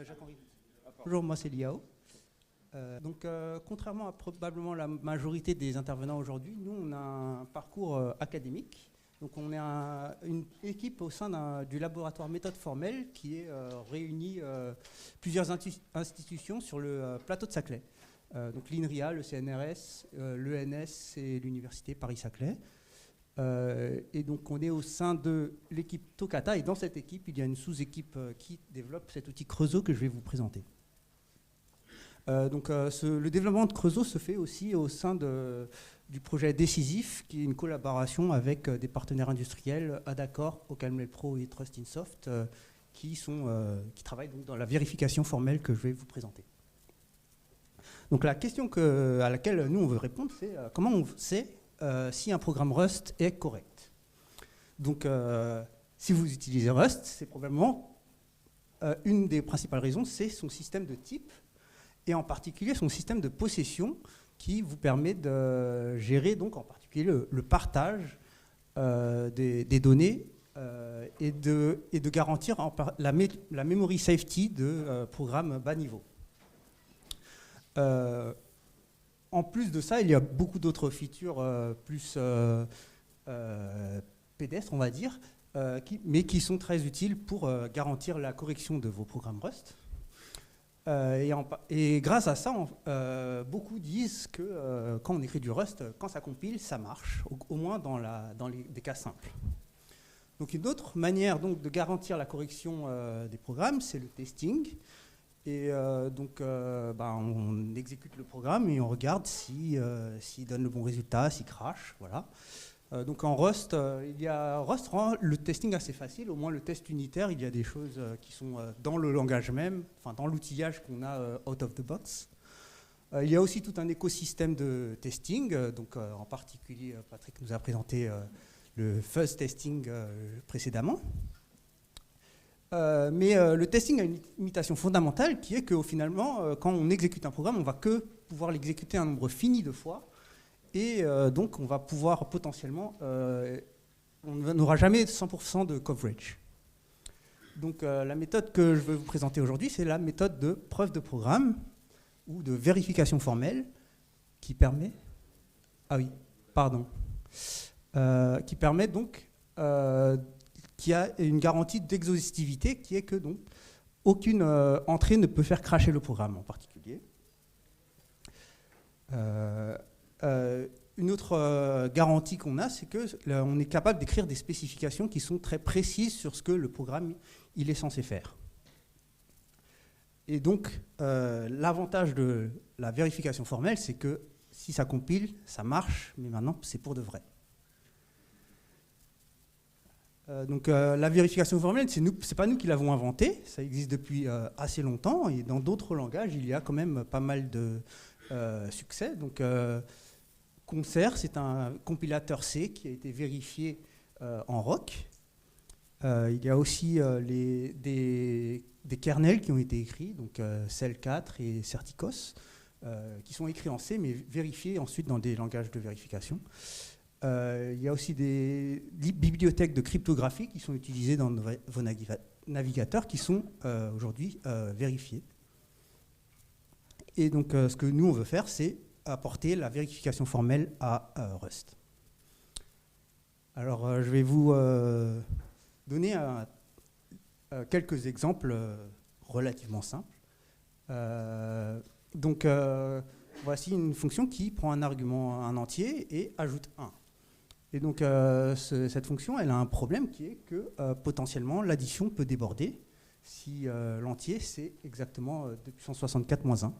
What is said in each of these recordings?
Jacques-Henri. Bonjour, moi c'est Liao. Contrairement à probablement la majorité des intervenants aujourd'hui, nous on a un parcours académique. Donc on est une équipe au sein du laboratoire méthode formelle qui est réunit plusieurs institutions sur le plateau de Saclay. Donc l'INRIA, le CNRS, l'ENS et l'Université Paris-Saclay. Et donc on est au sein de l'équipe Tokata, et dans cette équipe il y a une sous-équipe qui développe cet outil Creusot que je vais vous présenter. Le développement de Creusot se fait aussi au sein du projet Décisif, qui est une collaboration avec des partenaires industriels, Adacor, OCaml Pro et Trustinsoft, qui travaillent donc dans la vérification formelle que je vais vous présenter. Donc la question à laquelle nous on veut répondre, c'est comment on sait si un programme Rust est correct. Donc, si vous utilisez Rust, c'est probablement une des principales raisons, c'est son système de type, et en particulier son système de possession, qui vous permet de gérer donc en particulier le partage des données et de garantir la memory safety de programmes bas niveau. En plus de ça, il y a beaucoup d'autres features plus pédestres, on va dire, mais qui sont très utiles pour garantir la correction de vos programmes Rust. Et grâce à ça, beaucoup disent que quand on écrit du Rust, quand ça compile, ça marche, au moins dans des cas simples. Donc une autre manière donc, de garantir la correction des programmes, c'est le testing. Et on exécute le programme et on regarde s'il donne le bon résultat, s'il crache, voilà. Donc en Rust, Rust rend le testing assez facile, au moins le test unitaire, il y a des choses qui sont dans le langage même, enfin dans l'outillage qu'on a out of the box. Il y a aussi tout un écosystème de testing, en particulier Patrick nous a présenté le fuzz testing précédemment. Mais le testing a une limitation fondamentale qui est que finalement, quand on exécute un programme, on ne va que pouvoir l'exécuter un nombre fini de fois. Et donc, on va pouvoir potentiellement, on n'aura jamais 100% de coverage. Donc, la méthode que je vais vous présenter aujourd'hui, c'est la méthode de preuve de programme ou de vérification formelle qui permet, qui permet donc qui a une garantie d'exhaustivité qui est que donc aucune entrée ne peut faire crasher le programme en particulier. Une autre garantie qu'on a, c'est qu'on est capable d'écrire des spécifications qui sont très précises sur ce que le programme il est censé faire. Et donc, l'avantage de la vérification formelle, c'est que si ça compile, ça marche, mais maintenant, c'est pour de vrai. La vérification formelle, c'est pas nous qui l'avons inventée, ça existe depuis assez longtemps, et dans d'autres langages, il y a quand même pas mal de succès. Donc, Concert, c'est un compilateur C qui a été vérifié en Roc. Il y a aussi des kernels qui ont été écrits, donc Cell4 et Certicos, qui sont écrits en C, mais vérifiés ensuite dans des langages de vérification. Il y a aussi des bibliothèques de cryptographie qui sont utilisées dans vos navigateurs qui sont aujourd'hui vérifiées. Et donc, ce que nous, on veut faire, c'est apporter la vérification formelle à Rust. Alors, je vais vous donner quelques exemples relativement simples. Voici une fonction qui prend un argument, un entier, et ajoute 1. Et donc, cette fonction, elle a un problème qui est que potentiellement, l'addition peut déborder si l'entier, c'est exactement 2 puissance 64 moins 1.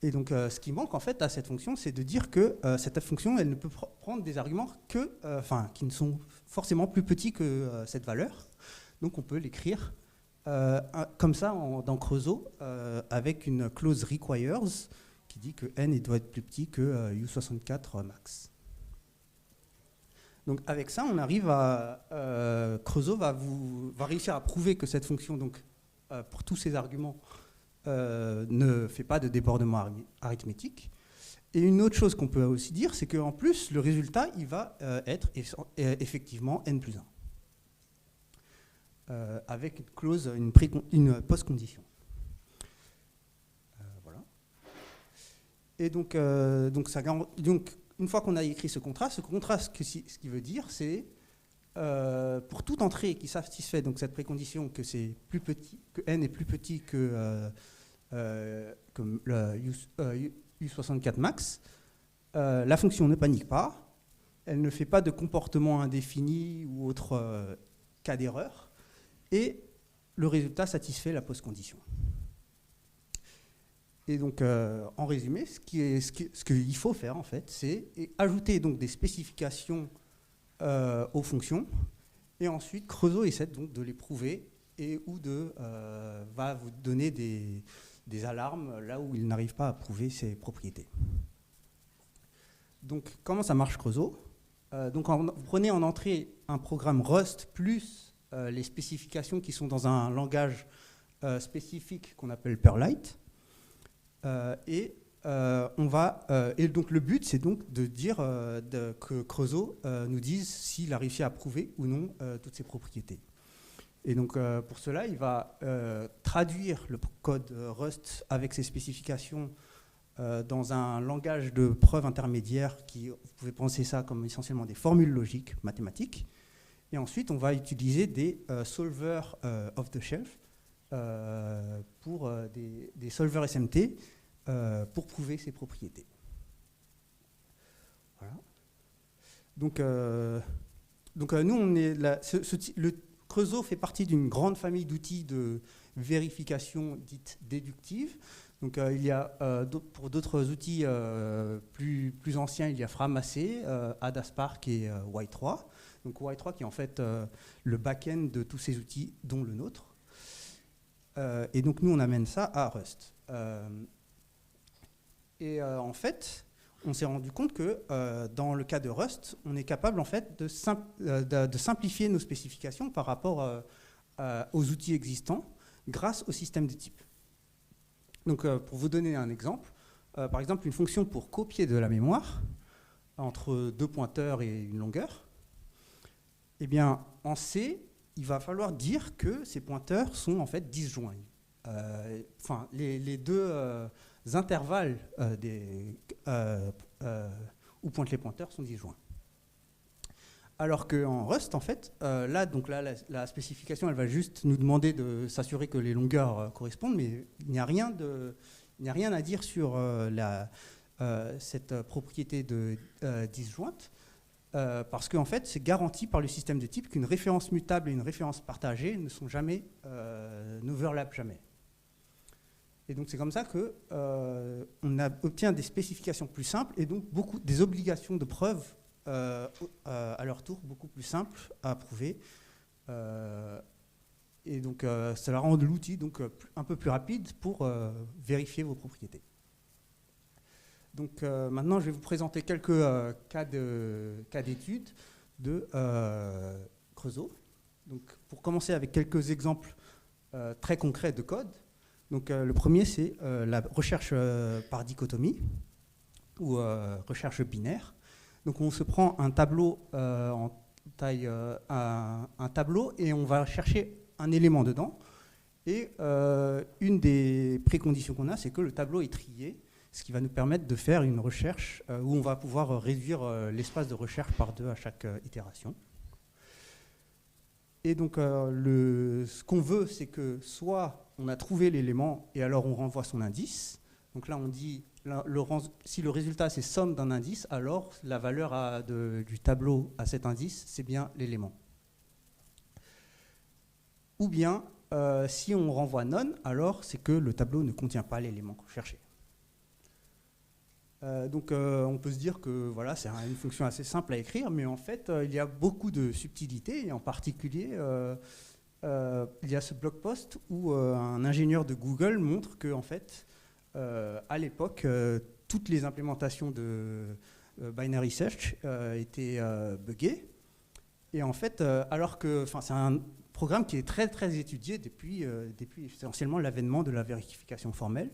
Ce qui manque en fait à cette fonction, c'est de dire que cette fonction, elle ne peut prendre des arguments qui ne sont forcément plus petits que cette valeur. Donc on peut l'écrire comme ça dans Creusot avec une clause requires qui dit que n doit être plus petit que u64 max. Donc avec ça, on arrive à Creusot va réussir à prouver que cette fonction, donc pour tous ces arguments, ne fait pas de débordement arithmétique. Et une autre chose qu'on peut aussi dire, c'est qu'en plus, le résultat, il va être effectivement n+1, avec une clause, une post-condition. Voilà. Et donc, une fois qu'on a écrit ce contrat, ce qui veut dire, c'est pour toute entrée qui satisfait donc cette précondition que c'est plus petit, que n est plus petit que le U64 max, la fonction ne panique pas, elle ne fait pas de comportement indéfini ou autre cas d'erreur, et le résultat satisfait la post-condition. Et donc, en résumé, ce qu'il faut faire, en fait, c'est ajouter donc des spécifications aux fonctions, et ensuite Creusot essaie donc de les prouver et va vous donner des alarmes là où il n'arrive pas à prouver ses propriétés. Donc comment ça marche Creusot? Donc vous prenez en entrée un programme Rust plus les spécifications qui sont dans un langage spécifique qu'on appelle Perlite, et donc le but, c'est donc de dire que Creusot nous dise s'il a réussi à prouver ou non toutes ses propriétés. Et donc pour cela, il va traduire le code Rust avec ses spécifications dans un langage de preuve intermédiaire vous pouvez penser ça comme essentiellement des formules logiques mathématiques. Et ensuite, on va utiliser des solvers off the shelf pour des solvers SMT pour prouver ses propriétés. Voilà. Donc nous, le Creusot fait partie d'une grande famille d'outils de vérification dite déductive. Donc il y a pour d'autres outils plus anciens, il y a Framassé, Adaspark et Y3. Donc Y3 qui est en fait le back-end de tous ces outils, dont le nôtre. Et donc nous, on amène ça à Rust. En fait, on s'est rendu compte que dans le cas de Rust, on est capable en fait de simplifier nos spécifications par rapport aux outils existants grâce au système de types. Donc pour vous donner un exemple, par exemple une fonction pour copier de la mémoire entre deux pointeurs et une longueur, eh bien en C, il va falloir dire que ces pointeurs sont en fait disjoints. Enfin, les deux intervalles où pointent les pointeurs sont disjoints. Alors qu'en Rust, en fait, la spécification, elle va juste nous demander de s'assurer que les longueurs correspondent, mais il n'y a rien à dire sur cette propriété de disjointe, parce qu'en fait, c'est garanti par le système de type qu'une référence mutable et une référence partagée ne sont jamais, n'overlappent jamais. Et donc c'est comme ça qu'on obtient des spécifications plus simples et donc des obligations de preuve à leur tour beaucoup plus simples à prouver. Et donc cela rend l'outil donc un peu plus rapide pour vérifier vos propriétés. Donc maintenant je vais vous présenter quelques cas d'études de Creusot. Donc pour commencer avec quelques exemples très concrets de code. Donc le premier, c'est la recherche par dichotomie ou recherche binaire. Donc on se prend un tableau en taille un tableau et on va chercher un élément dedans. Et une des préconditions qu'on a, c'est que le tableau est trié, ce qui va nous permettre de faire une recherche où on va pouvoir réduire l'espace de recherche par 2 à chaque itération. Et donc ce qu'on veut, c'est que soit on a trouvé l'élément et alors on renvoie son indice. Donc là, on dit, si le résultat c'est somme d'un indice, alors la valeur du tableau à cet indice, c'est bien l'élément. Ou bien, si on renvoie none, alors c'est que le tableau ne contient pas l'élément qu'on cherchait. Donc on peut se dire que voilà, c'est une fonction assez simple à écrire, mais en fait, il y a beaucoup de subtilités, et en particulier, il y a ce blog post où un ingénieur de Google montre que, en fait, à l'époque, toutes les implémentations de binary search étaient buggées. Et en fait, alors que c'est un programme qui est très très étudié depuis essentiellement l'avènement de la vérification formelle.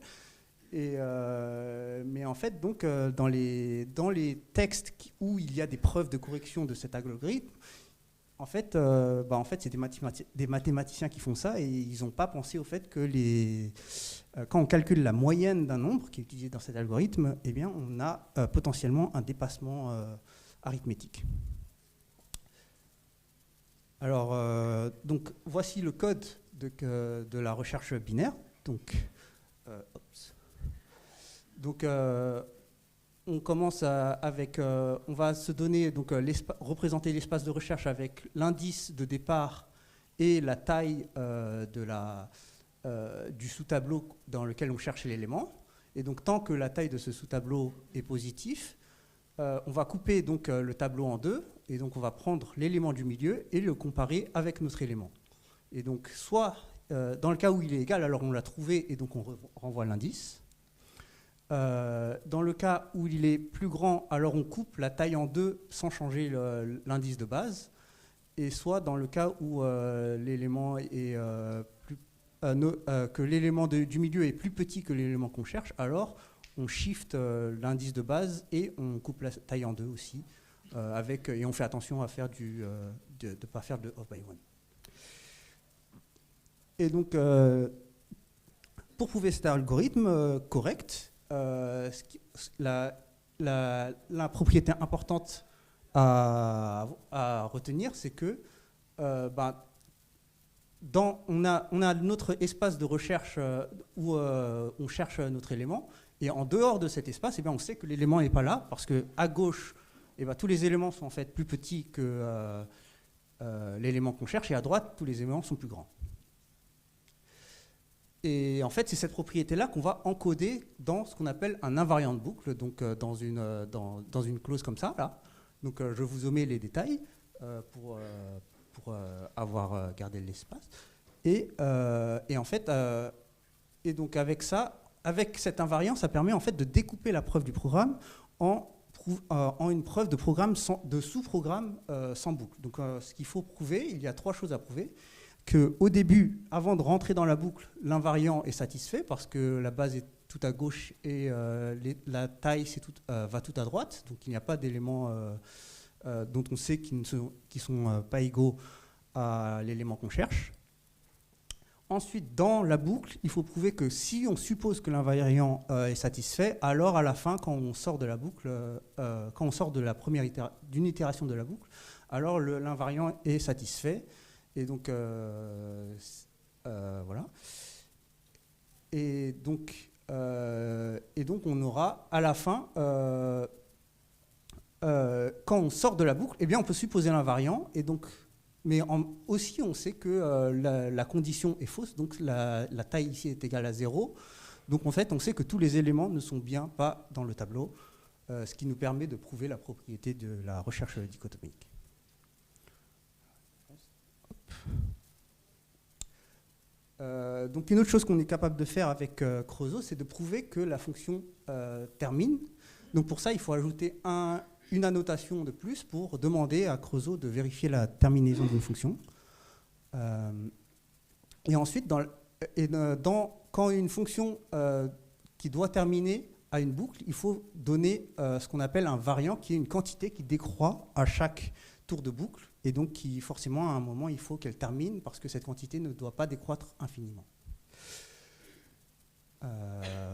Mais en fait, donc, dans les textes où il y a des preuves de correction de cet algorithme, en fait, c'est des mathématiciens qui font ça et ils n'ont pas pensé au fait que quand on calcule la moyenne d'un nombre qui est utilisé dans cet algorithme, eh bien, on a potentiellement un dépassement arithmétique. Alors, donc, voici le code de la recherche binaire. Donc, on commence avec, on va se donner, donc, représenter l'espace de recherche avec l'indice de départ et la taille du sous-tableau dans lequel on cherche l'élément. Et donc, tant que la taille de ce sous-tableau est positif, on va couper donc, le tableau en deux, et donc on va prendre l'élément du milieu et le comparer avec notre élément. Et donc, soit, dans le cas où il est égal, alors on l'a trouvé, et donc on renvoie l'indice. Dans le cas où il est plus grand, alors on coupe la taille en deux sans changer l'indice de base. Et soit dans le cas où l'élément est que l'élément du milieu est plus petit que l'élément qu'on cherche, alors on shift l'indice de base et on coupe la taille en deux aussi, et on fait attention à faire de ne pas faire de off by one. Et donc, pour prouver cet algorithme correct, la propriété importante à retenir, c'est que on a notre espace de recherche où on cherche notre élément, et en dehors de cet espace, on sait que l'élément n'est pas là, parce qu'à gauche, tous les éléments sont en fait plus petits que l'élément qu'on cherche, et à droite, tous les éléments sont plus grands. Et en fait, c'est cette propriété-là qu'on va encoder dans ce qu'on appelle un invariant de boucle, donc dans une clause comme ça, là. Donc je vous omets les détails pour avoir gardé l'espace. Et en fait, et donc avec ça, avec cet invariant, ça permet en fait de découper la preuve du programme en une preuve de sous-programme sans boucle. Donc ce qu'il faut prouver, il y a trois choses à prouver. Qu'au début, avant de rentrer dans la boucle, l'invariant est satisfait parce que la base est tout à gauche et la taille va tout à droite. Donc il n'y a pas d'éléments dont on sait qu'ils ne sont pas égaux à l'élément qu'on cherche. Ensuite, dans la boucle, il faut prouver que si on suppose que l'invariant est satisfait, alors à la fin, quand on sort de la boucle, quand on sort de d'une itération de la boucle, alors l'invariant est satisfait. Et donc, voilà. Et donc, on aura à la fin, quand on sort de la boucle, on peut supposer l'invariant. Et donc, mais aussi, on sait que la condition est fausse. Donc, la taille ici est égale à 0. Donc, en fait, on sait que tous les éléments ne sont bien pas dans le tableau, ce qui nous permet de prouver la propriété de la recherche dichotomique. Donc une autre chose qu'on est capable de faire avec Creusot, c'est de prouver que la fonction termine. Donc pour ça, il faut ajouter une annotation de plus pour demander à Creusot de vérifier la terminaison d'une fonction. Et ensuite, quand une fonction qui doit terminer à une boucle, il faut donner ce qu'on appelle un variant, qui est une quantité qui décroît à chaque tour de boucle, et donc qui, forcément, à un moment, il faut qu'elle termine, parce que cette quantité ne doit pas décroître infiniment.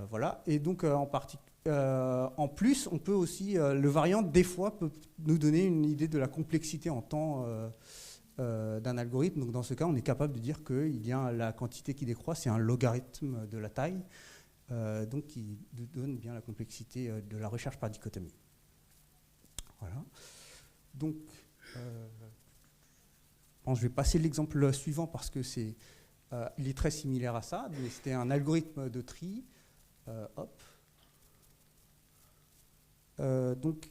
Voilà, et donc en plus, on peut aussi, le variant, des fois, peut nous donner une idée de la complexité en temps d'un algorithme. Donc dans ce cas, on est capable de dire que la quantité qui décroît, c'est un logarithme de la taille, donc qui nous donne bien la complexité de la recherche par dichotomie. Voilà. Donc, je vais passer l'exemple suivant parce que il est très similaire à ça, mais c'était un algorithme de tri. Donc,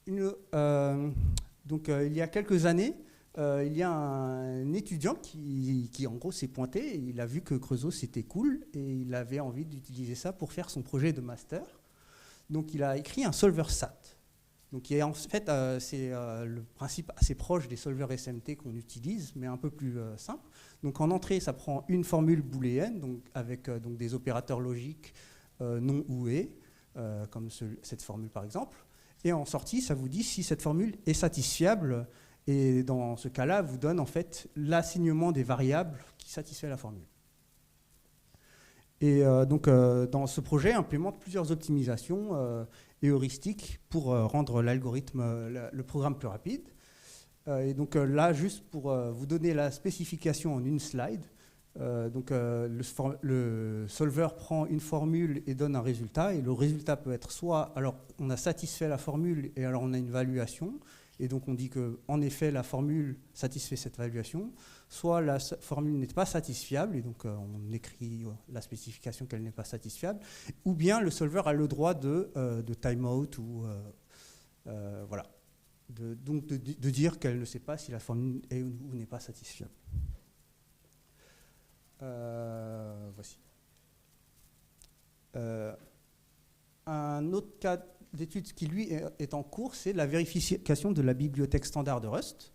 il y a quelques années, il y a un étudiant qui en gros s'est pointé, et il a vu que Creusot c'était cool et il avait envie d'utiliser ça pour faire son projet de master. Donc il a écrit un solver SAT. Donc en fait, c'est le principe assez proche des solvers SMT qu'on utilise, mais un peu plus simple. Donc en entrée, ça prend une formule booléenne, donc avec des opérateurs logiques non ou et, comme cette formule par exemple. Et en sortie, ça vous dit si cette formule est satisfiable. Et dans ce cas-là, vous donne en fait l'assignement des variables qui satisfait la formule. Et donc, dans ce projet, implémente plusieurs optimisations et heuristiques pour rendre l'algorithme, le programme plus rapide. Et donc là, juste pour vous donner la spécification en une slide, le solver prend une formule et donne un résultat. Et le résultat peut être soit, alors on a satisfait la formule et alors on a une valuation. Et donc on dit qu'en effet la formule satisfait cette valuation, soit la formule n'est pas satisfiable, et donc on écrit la spécification qu'elle n'est pas satisfiable, ou bien le solver a le droit de timeout, ou voilà, donc de dire qu'elle ne sait pas si la formule est ou n'est pas satisfiable. Voici. Un autre cas d'étude qui, lui, est en cours, c'est la vérification de la bibliothèque standard de Rust,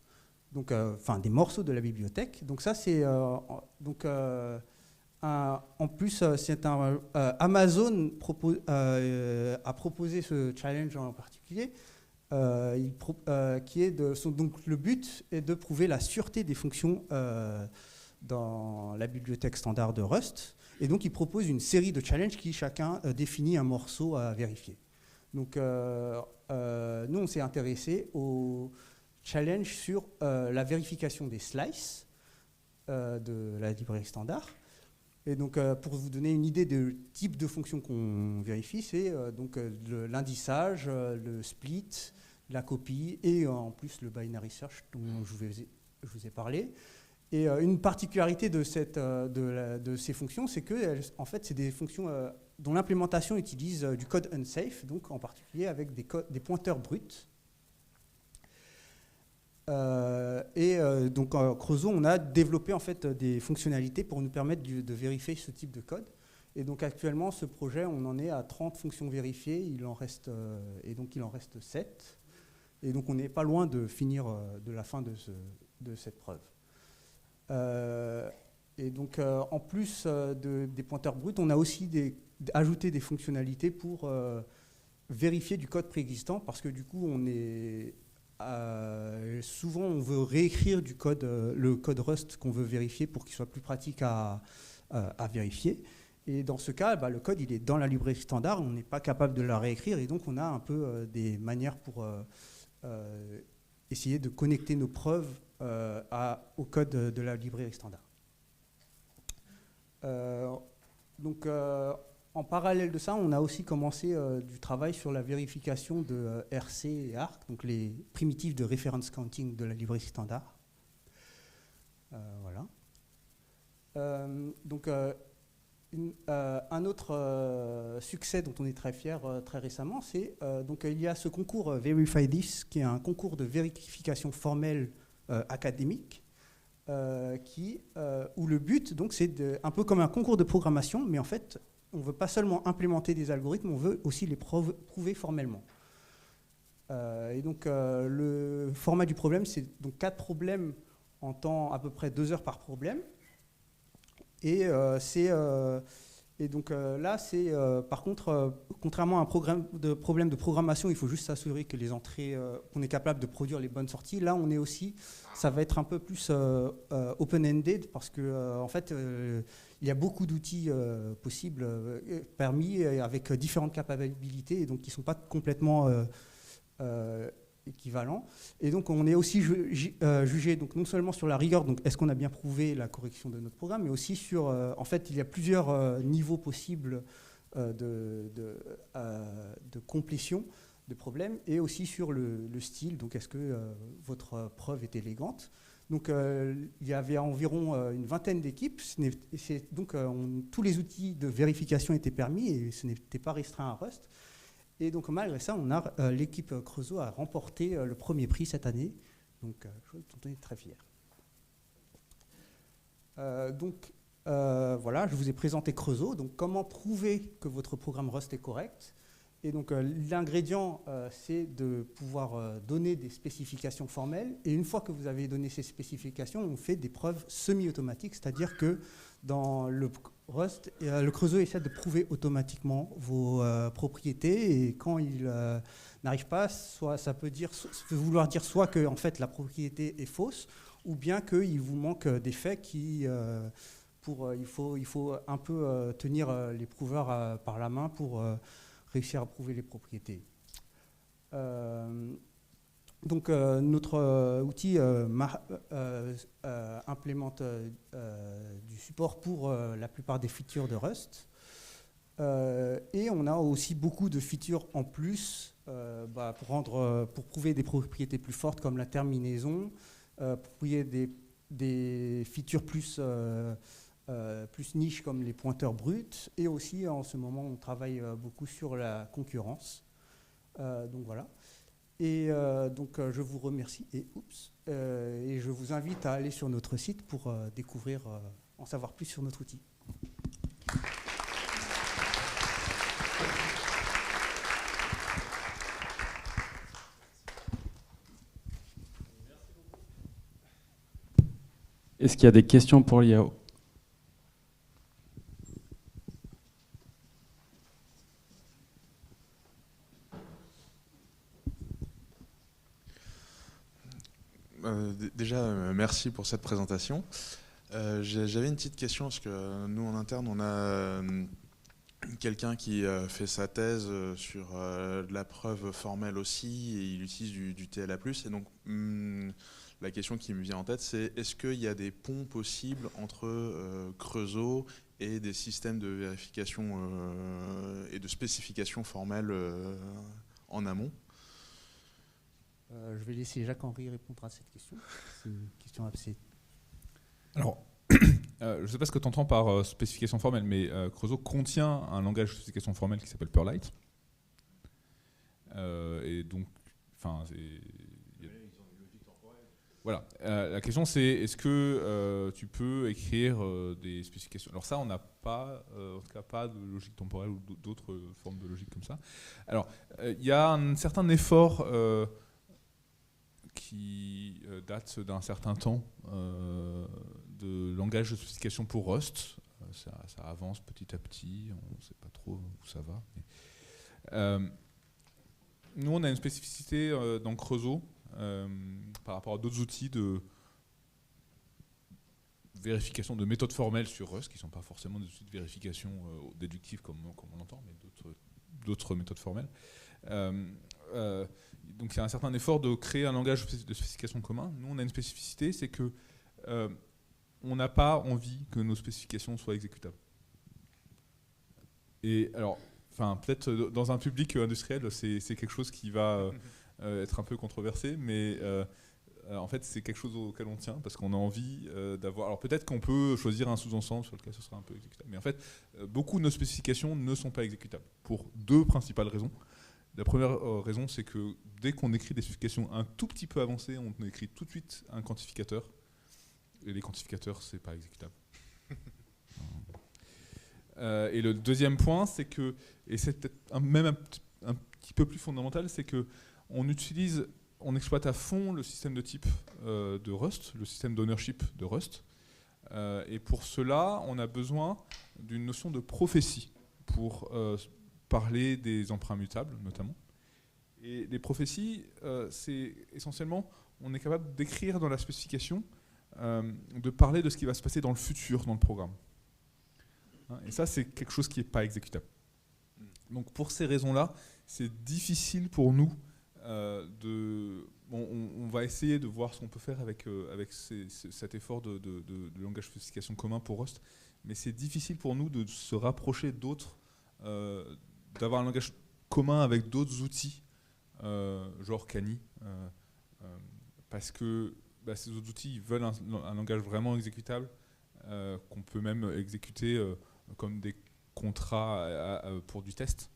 donc, enfin, des morceaux de la bibliothèque. Donc ça, c'est... en plus, c'est Amazon a proposé ce challenge en particulier, qui est donc le but est de prouver la sûreté des fonctions dans la bibliothèque standard de Rust. Et donc, il propose une série de challenges qui, chacun, définit un morceau à vérifier. Donc, nous, on s'est intéressé au challenge sur la vérification des slices de la librairie standard. Et donc, pour vous donner une idée du type de fonction qu'on vérifie, c'est l'indissage, le split, la copie et en plus le binary search dont je vous ai parlé. Et une particularité de ces fonctions, c'est que en fait, c'est des fonctions dont l'implémentation utilise du code unsafe, donc en particulier avec des pointeurs bruts. Donc en Creusot, on a développé en fait des fonctionnalités pour nous permettre de vérifier ce type de code. Et donc actuellement, ce projet, on en est à 30 fonctions vérifiées, et donc il en reste 7. Et donc on n'est pas loin de finir de la fin de cette preuve. Et donc, en plus des pointeurs bruts, on a aussi ajouté des fonctionnalités pour vérifier du code préexistant, parce que du coup, souvent, on veut réécrire le code Rust qu'on veut vérifier pour qu'il soit plus pratique à vérifier. Et dans ce cas, le code, il est dans la librairie standard, on n'est pas capable de la réécrire, et donc on a un peu des manières pour essayer de connecter nos preuves au code de la librairie standard. Donc, en parallèle de ça, on a aussi commencé du travail sur la vérification de RC et ARC, donc les primitives de reference counting de la librairie standard. Voilà. Donc, un autre succès dont on est très fier très récemment, c'est donc il y a ce concours Verify This, qui est un concours de vérification formelle académique, où le but, donc, c'est un peu comme un concours de programmation, mais en fait, on ne veut pas seulement implémenter des algorithmes, on veut aussi les prouver formellement. Et donc, le format du problème, c'est donc 4 problèmes en temps à peu près 2 heures par problème. Et donc là, c'est par contre, contrairement à un problème de programmation, il faut juste s'assurer que les entrées, qu'on est capable de produire les bonnes sorties. Là, ça va être un peu plus open-ended, parce que en fait, il y a beaucoup d'outils possibles, permis, avec différentes capacités, et donc qui ne sont pas complètement équivalents. Et donc on est aussi jugé donc non seulement sur la rigueur, donc est-ce qu'on a bien prouvé la correction de notre programme, mais aussi sur, en fait, il y a plusieurs niveaux possibles de complétion de problèmes, et aussi sur le style, donc est-ce que votre preuve est élégante. Donc il y avait environ une vingtaine d'équipes, donc tous les outils de vérification étaient permis, et ce n'était pas restreint à Rust. Et donc, malgré ça, l'équipe Creusot a remporté le premier prix cette année. Donc, chose dont on est très fiers. Voilà, je vous ai présenté Creusot. Donc, comment prouver que votre programme Rust est correct? Et donc l'ingrédient, c'est de pouvoir donner des spécifications formelles. Et une fois que vous avez donné ces spécifications, on fait des preuves semi-automatiques, c'est-à-dire que dans le Rust, le Creusot essaie de prouver automatiquement vos propriétés. Et quand il n'arrive pas, soit ça peut vouloir dire soit que en fait, la propriété est fausse, ou bien qu'il vous manque des faits qui... il faut un peu tenir les prouveurs par la main pour réussir à prouver les propriétés. Donc notre outil implémente du support pour la plupart des features de Rust. Et on a aussi beaucoup de features en plus pour prouver des propriétés plus fortes comme la terminaison, pour prouver des features plus niche comme les pointeurs bruts, et aussi en ce moment on travaille beaucoup sur la concurrence. Donc voilà. Et donc je vous remercie et je vous invite à aller sur notre site pour découvrir, en savoir plus sur notre outil. Est-ce qu'il y a des questions pour Liao ? Déjà, merci pour cette présentation. J'avais une petite question, parce que nous, en interne, on a quelqu'un qui fait sa thèse sur la preuve formelle aussi, et il utilise du TLA+. Et donc, la question qui me vient en tête, c'est est-ce qu'il y a des ponts possibles entre Creusot et des systèmes de vérification et de spécification formelle en amont ? Je vais laisser Jacques-Henri répondre à cette question. C'est une question assez... Alors, je ne sais pas ce que tu entends par spécification formelle, mais Creusot contient un langage de spécification formelle qui s'appelle Perlite. Et donc, enfin, voilà. La question c'est, est-ce que tu peux écrire des spécifications ? Alors ça, on n'a pas, en tout cas pas de logique temporelle ou d'autres formes de logique comme ça. Alors, il y a un certain effort qui date d'un certain temps de langage de spécification pour Rust. Ça avance petit à petit, on ne sait pas trop où ça va. Mais nous, on a une spécificité dans Creusot par rapport à d'autres outils de vérification de méthodes formelles sur Rust, qui ne sont pas forcément des outils de vérification déductive comme on l'entend, mais d'autres méthodes formelles. Donc il y a un certain effort de créer un langage de spécification commun. Nous, on a une spécificité, c'est que on n'a pas envie que nos spécifications soient exécutables. Et alors, peut-être dans un public industriel, c'est quelque chose qui va être un peu controversé, mais en fait, c'est quelque chose auquel on tient, parce qu'on a envie d'avoir... Alors peut-être qu'on peut choisir un sous-ensemble sur lequel ce sera un peu exécutable. Mais en fait, beaucoup de nos spécifications ne sont pas exécutables, pour deux principales raisons. La première raison, c'est que dès qu'on écrit des spécifications un tout petit peu avancées, on écrit tout de suite un quantificateur. Et les quantificateurs, c'est pas exécutable. Et le deuxième point, c'est que, et c'est peut-être même un petit peu plus fondamental, c'est que on exploite à fond le système de type de Rust, le système d'ownership de Rust. Et pour cela, on a besoin d'une notion de prophétie pour parler des emprunts mutables, notamment. Et les prophéties, c'est essentiellement, on est capable d'écrire dans la spécification, de parler de ce qui va se passer dans le futur, dans le programme. Et ça, c'est quelque chose qui n'est pas exécutable. Donc pour ces raisons-là, c'est difficile pour nous on va essayer de voir ce qu'on peut faire avec cet effort de langage de spécification commun pour Rust, mais c'est difficile pour nous de se rapprocher d'autres, d'avoir un langage commun avec d'autres outils, genre Kani, parce que ces autres outils ils veulent un langage vraiment exécutable, qu'on peut même exécuter comme des contrats pour du test.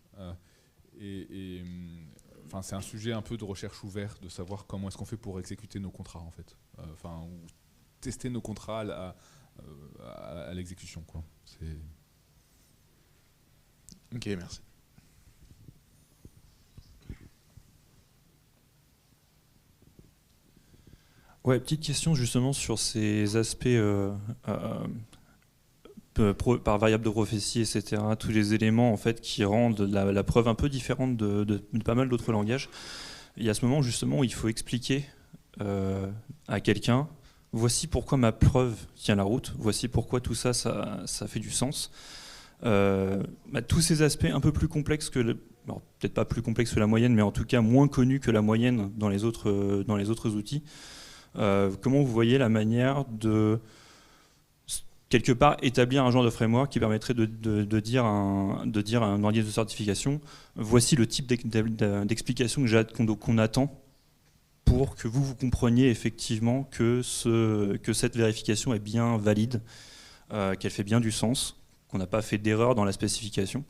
C'est un sujet un peu de recherche ouverte, de savoir comment est-ce qu'on fait pour exécuter nos contrats, en fait. Ou tester nos contrats à l'exécution, quoi. Ok, merci. Ouais, petite question justement sur ces aspects par variable de prophétie, etc. Tous les éléments en fait qui rendent la preuve un peu différente de pas mal d'autres langages. Il y a ce moment justement où il faut expliquer à quelqu'un, voici pourquoi ma preuve tient la route, voici pourquoi tout ça fait du sens. Tous ces aspects un peu plus complexes que peut-être pas plus complexes que la moyenne, mais en tout cas moins connus que la moyenne dans les autres outils. Comment vous voyez la manière de quelque part établir un genre de framework qui permettrait de dire à un organisme de certification, voici le type d'explication qu'on attend pour que vous compreniez effectivement que cette vérification est bien valide, qu'elle fait bien du sens, qu'on n'a pas fait d'erreur dans la spécification.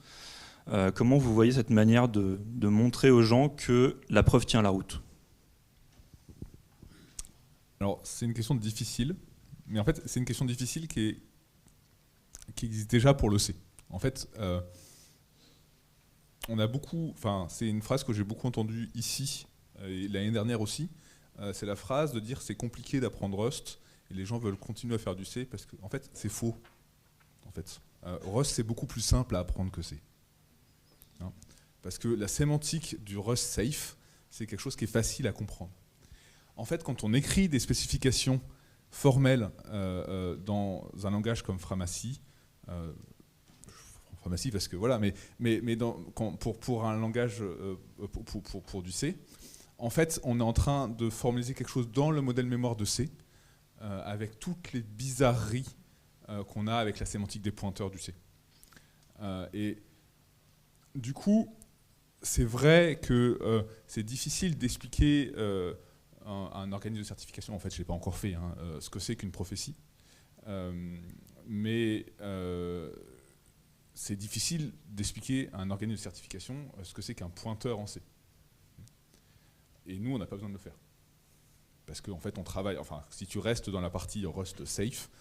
Comment vous voyez cette manière de montrer aux gens que la preuve tient la route? Alors, c'est une question difficile, mais en fait, c'est une question difficile qui existe déjà pour le C. En fait, c'est une phrase que j'ai beaucoup entendue ici, et l'année dernière aussi, c'est la phrase de dire c'est compliqué d'apprendre Rust, et les gens veulent continuer à faire du C, parce que, en fait, c'est faux. En fait, Rust, c'est beaucoup plus simple à apprendre que C. Hein, parce que la sémantique du Rust safe, c'est quelque chose qui est facile à comprendre. En fait, quand on écrit des spécifications formelles dans un langage comme Framassi, parce que voilà, mais pour un langage pour du C, en fait, on est en train de formaliser quelque chose dans le modèle mémoire de C, avec toutes les bizarreries qu'on a avec la sémantique des pointeurs du C. Et du coup, c'est vrai que c'est difficile d'expliquer un organisme de certification, en fait je ne l'ai pas encore fait, ce que c'est qu'une prophétie. Mais c'est difficile d'expliquer à un organisme de certification ce que c'est qu'un pointeur en C. Et nous, on n'a pas besoin de le faire. Parce qu'en fait, on travaille, enfin, si tu restes dans la partie Rust safe,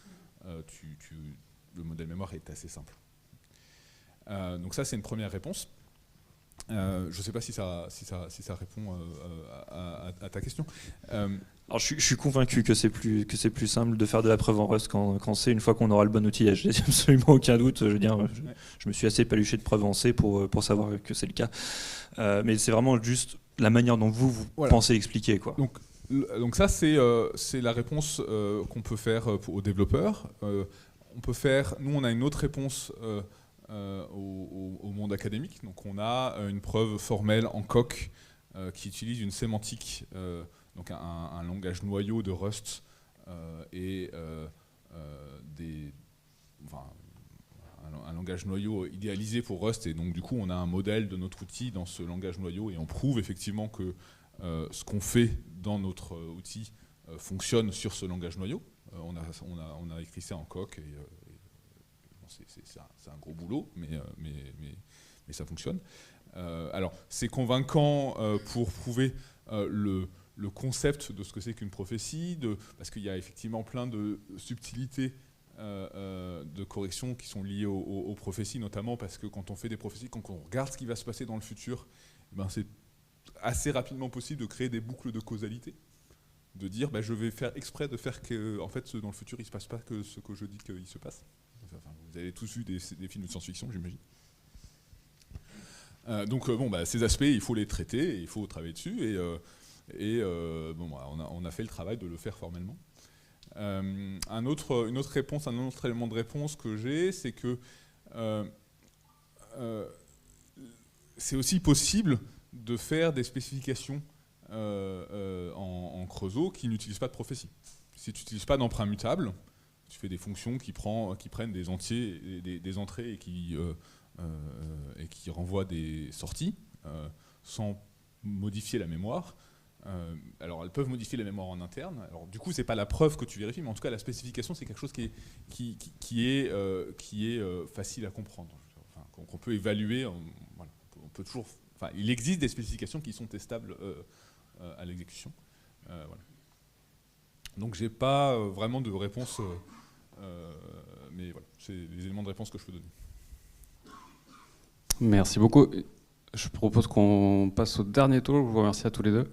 le modèle mémoire est assez simple. Donc ça, c'est une première réponse. Je ne sais pas si ça répond à ta question. Alors je suis convaincu que c'est plus simple de faire de la preuve en Rust qu'en C une fois qu'on aura le bon outillage. J'ai absolument aucun doute. Je veux dire, je me suis assez paluché de preuves en C pour savoir que c'est le cas. Mais c'est vraiment juste la manière dont vous voilà. Pensez expliquer, quoi. Donc ça, c'est la réponse qu'on peut faire aux développeurs. Nous, on a une autre réponse au monde académique. Donc on a une preuve formelle en coq qui utilise une sémantique, donc un langage noyau de Rust et un langage noyau idéalisé pour Rust. Et donc du coup on a un modèle de notre outil dans ce langage noyau et on prouve effectivement que ce qu'on fait dans notre outil fonctionne sur ce langage noyau. On a écrit ça en coq et c'est un gros boulot, mais ça fonctionne. Alors, c'est convaincant pour prouver le concept de ce que c'est qu'une prophétie, parce qu'il y a effectivement plein de subtilités de correction qui sont liées aux prophéties, notamment parce que quand on fait des prophéties, quand on regarde ce qui va se passer dans le futur, c'est assez rapidement possible de créer des boucles de causalité, de dire je vais faire exprès de faire que en fait, dans le futur, il ne se passe pas que ce que je dis qu'il se passe. Enfin, vous avez tous vu des films de science-fiction, j'imagine. Donc ces aspects, il faut les traiter, il faut travailler dessus, on a fait le travail de le faire formellement. Une autre réponse, un autre élément de réponse que j'ai, c'est que c'est aussi possible de faire des spécifications en Creusot qui n'utilisent pas de prophétie. Si tu n'utilises pas d'emprunt mutable, tu fais des fonctions qui prennent des entiers, des entrées et qui renvoient des sorties sans modifier la mémoire. Alors elles peuvent modifier la mémoire en interne. Alors du coup c'est pas la preuve que tu vérifies, mais en tout cas la spécification c'est quelque chose qui est facile à comprendre, enfin, qu'on peut évaluer. Voilà. On peut toujours. Enfin, il existe des spécifications qui sont testables à l'exécution. Voilà. Donc j'ai pas vraiment de réponse, mais voilà, c'est les éléments de réponse que je peux donner. Merci beaucoup. Je propose qu'on passe au dernier tour. Je vous remercie à tous les deux.